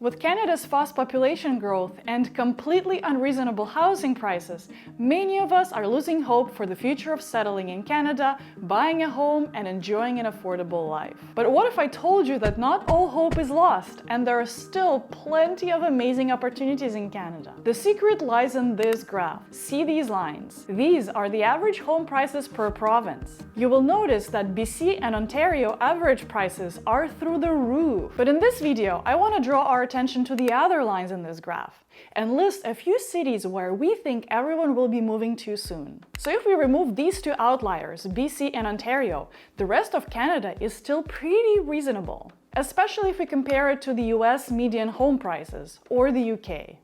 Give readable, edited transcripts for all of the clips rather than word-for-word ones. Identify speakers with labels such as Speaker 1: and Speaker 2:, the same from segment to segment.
Speaker 1: With Canada's fast population growth and completely unreasonable housing prices, many of us are losing hope for the future of settling in Canada, buying a home, and enjoying an affordable life. But what if I told you that not all hope is lost, and there are still plenty of amazing opportunities in Canada? The secret lies in this graph. See these lines. These are the average home prices per province. You will notice that BC and Ontario average prices are through the roof. But in this video, I want to draw our attention to the other lines in this graph and list a few cities where we think everyone will be moving to soon. So if we remove these two outliers, BC and Ontario, the rest of Canada is still pretty reasonable, especially if we compare it to the US median home prices or the UK.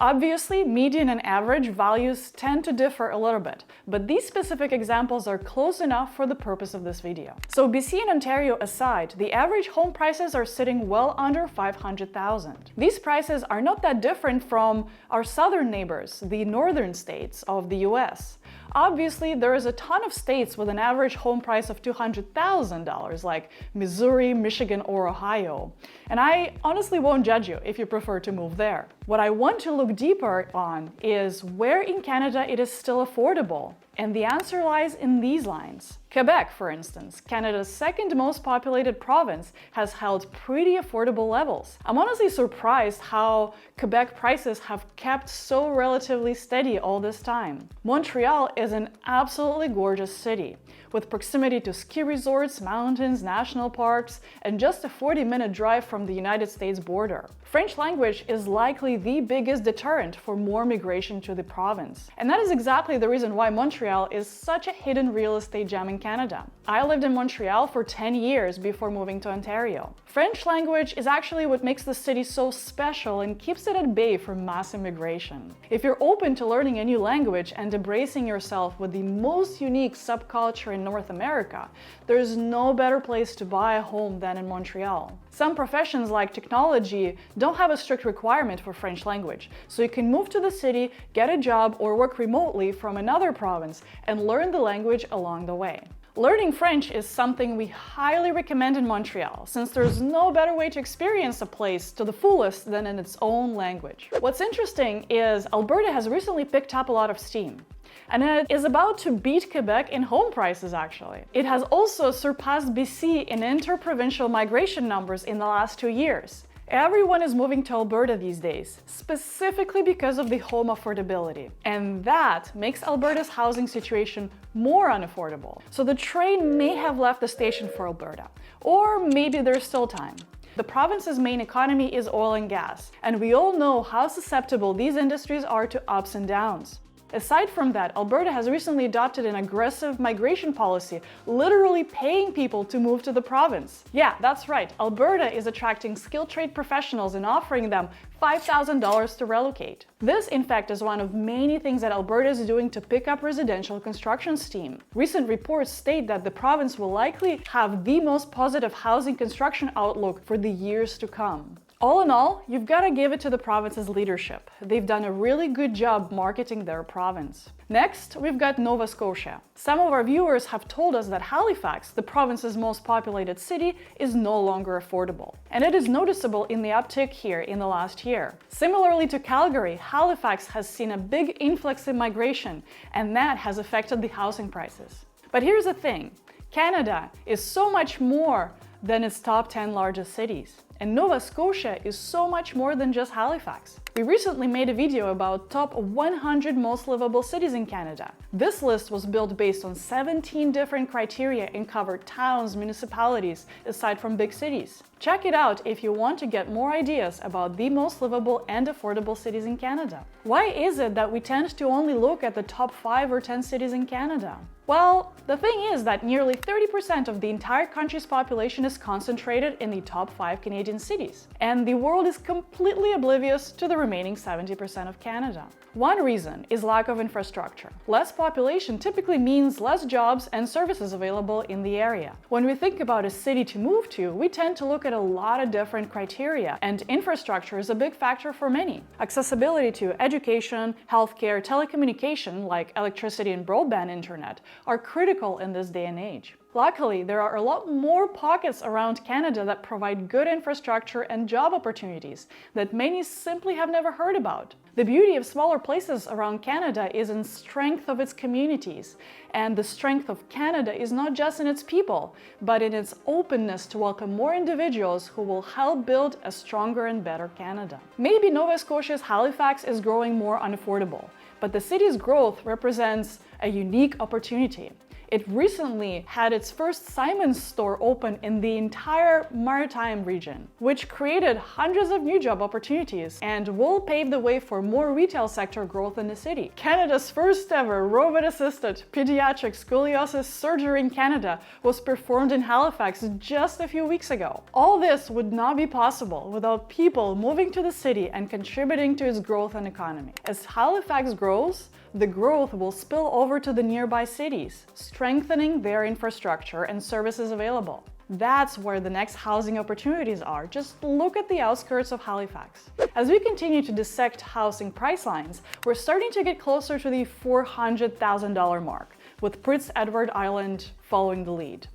Speaker 1: Obviously, median and average values tend to differ a little bit, but these specific examples are close enough for the purpose of this video. So BC and Ontario aside, the average home prices are sitting well under $500,000. These prices are not that different from our southern neighbors, the northern states of the US. Obviously, there is a ton of states with an average home price of $200,000, like Missouri, Michigan, or Ohio. And I honestly won't judge you if you prefer to move there. What I want to look deeper on is where in Canada it is still affordable. And the answer lies in these lines. Quebec, for instance, Canada's second most populated province, has held pretty affordable levels. I'm honestly surprised how Quebec prices have kept so relatively steady all this time. Montreal is an absolutely gorgeous city, with proximity to ski resorts, mountains, national parks, and just a 40-minute drive from the United States border. French language is likely the biggest deterrent for more migration to the province. And that is exactly the reason why Montreal is such a hidden real estate gem in Canada. I lived in Montreal for 10 years before moving to Ontario. French language is actually what makes the city so special and keeps it at bay from mass immigration. If you're open to learning a new language and embracing yourself with the most unique subculture in North America, there's no better place to buy a home than in Montreal. Some professions like technology don't have a strict requirement for French language, so you can move to the city, get a job, or work remotely from another province and learn the language along the way. Learning French is something we highly recommend in Montreal, since there's no better way to experience a place to the fullest than in its own language. What's interesting is Alberta has recently picked up a lot of steam, and it is about to beat Quebec in home prices, actually. It has also surpassed BC in inter-provincial migration numbers in the last 2 years. Everyone is moving to Alberta these days, specifically because of the home affordability. And that makes Alberta's housing situation more unaffordable. So the train may have left the station for Alberta, or maybe there's still time. The province's main economy is oil and gas, and we all know how susceptible these industries are to ups and downs. Aside from that, Alberta has recently adopted an aggressive migration policy, literally paying people to move to the province. Yeah, that's right, Alberta is attracting skilled trade professionals and offering them $5,000 to relocate. This, in fact, is one of many things that Alberta is doing to pick up residential construction steam. Recent reports state that the province will likely have the most positive housing construction outlook for the years to come. All in all, you've got to give it to the province's leadership. They've done a really good job marketing their province. Next, we've got Nova Scotia. Some of our viewers have told us that Halifax, the province's most populated city, is no longer affordable. And it is noticeable in the uptick here in the last year. Similarly to Calgary, Halifax has seen a big influx in migration, and that has affected the housing prices. But here's the thing, Canada is so much more than its top 10 largest cities. And Nova Scotia is so much more than just Halifax. We recently made a video about top 100 most livable cities in Canada. This list was built based on 17 different criteria and covered towns, municipalities, aside from big cities. Check it out if you want to get more ideas about the most livable and affordable cities in Canada. Why is it that we tend to only look at the top 5 or 10 cities in Canada? Well, the thing is that nearly 30% of the entire country's population is concentrated in the top 5 Canadian cities, and the world is completely oblivious to the remaining 70% of Canada. One reason is lack of infrastructure. Less population typically means less jobs and services available in the area. When we think about a city to move to, we tend to look at a lot of different criteria, and infrastructure is a big factor for many. Accessibility to education, healthcare, telecommunication, like electricity and broadband internet, are critical in this day and age. Luckily, there are a lot more pockets around Canada that provide good infrastructure and job opportunities that many simply have never heard about. The beauty of smaller places around Canada is in strength of its communities, and the strength of Canada is not just in its people, but in its openness to welcome more individuals who will help build a stronger and better Canada. Maybe Nova Scotia's Halifax is growing more unaffordable, but the city's growth represents a unique opportunity. It recently had its first Simon's store open in the entire maritime region, which created hundreds of new job opportunities and will pave the way for more retail sector growth in the city. Canada's first ever robot-assisted pediatric scoliosis surgery in Canada was performed in Halifax just a few weeks ago. All this would not be possible without people moving to the city and contributing to its growth and economy. As Halifax grows, the growth will spill over to the nearby cities, strengthening their infrastructure and services available. That's where the next housing opportunities are. Just look at the outskirts of Halifax. As we continue to dissect housing price lines, we're starting to get closer to the $400,000 mark, with Prince Edward Island following the lead.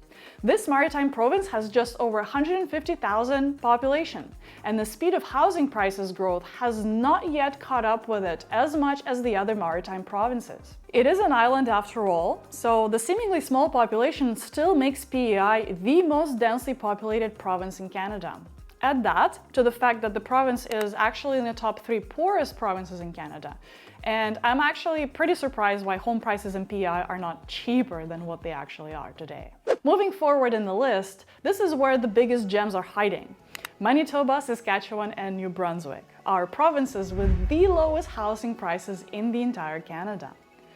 Speaker 1: This maritime province has just over 150,000 population, and the speed of housing prices growth has not yet caught up with it as much as the other maritime provinces. It is an island after all, so the seemingly small population still makes PEI the most densely populated province in Canada. Add that to the fact that the province is actually in the top 3 poorest provinces in Canada, and I'm actually pretty surprised why home prices in PEI are not cheaper than what they actually are today. Moving forward in the list, this is where the biggest gems are hiding. Manitoba, Saskatchewan, and New Brunswick are provinces with the lowest housing prices in the entire Canada.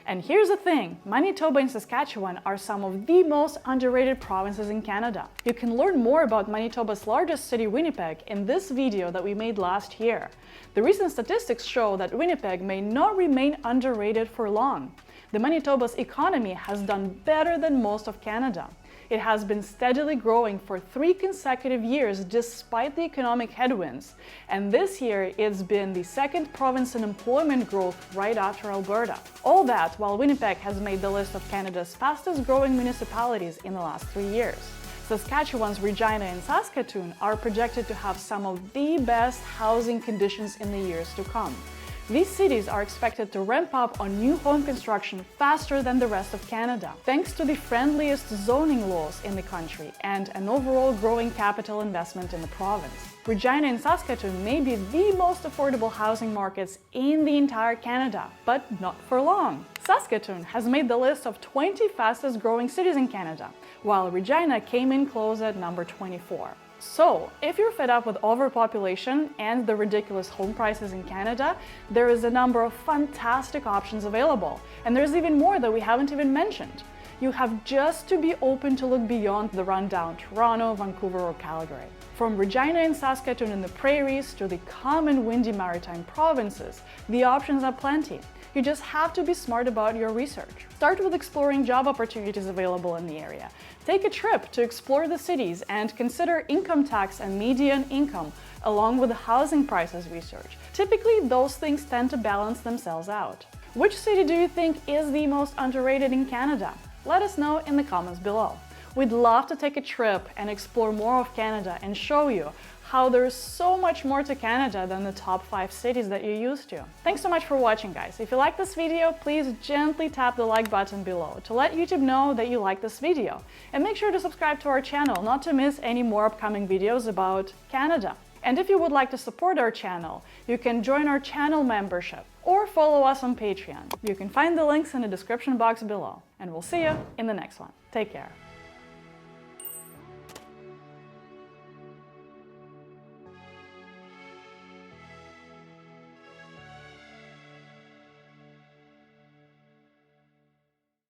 Speaker 1: And here's the thing, Manitoba and Saskatchewan are some of the most underrated provinces in Canada. You can learn more about Manitoba's largest city, Winnipeg, in this video that we made last year. The recent statistics show that Winnipeg may not remain underrated for long. The Manitoba's economy has done better than most of Canada. It has been steadily growing for 3 consecutive years despite the economic headwinds, and this year it's been the second province in employment growth right after Alberta. All that while Winnipeg has made the list of Canada's fastest growing municipalities in the last 3 years. Saskatchewan's Regina and Saskatoon are projected to have some of the best housing conditions in the years to come. These cities are expected to ramp up on new home construction faster than the rest of Canada, thanks to the friendliest zoning laws in the country and an overall growing capital investment in the province. Regina and Saskatoon may be the most affordable housing markets in the entire Canada, but not for long. Saskatoon has made the list of 20 fastest growing cities in Canada, while Regina came in close at number 24. So, if you're fed up with overpopulation and the ridiculous home prices in Canada, there is a number of fantastic options available, and there's even more that we haven't even mentioned. You have just to be open to look beyond the rundown Toronto, Vancouver, or Calgary. From Regina and Saskatoon in the prairies to the calm and windy maritime provinces, the options are plenty. You just have to be smart about your research. Start with exploring job opportunities available in the area. Take a trip to explore the cities and consider income tax and median income along with the housing prices research. Typically, those things tend to balance themselves out. Which city do you think is the most underrated in Canada? Let us know in the comments below. We'd love to take a trip and explore more of Canada and show you how there's so much more to Canada than the top 5 cities that you're used to. Thanks so much for watching, guys. If you like this video, please gently tap the like button below to let YouTube know that you like this video. And make sure to subscribe to our channel not to miss any more upcoming videos about Canada. And if you would like to support our channel, you can join our channel membership or follow us on Patreon. You can find the links in the description box below. And we'll see you in the next one. Take care.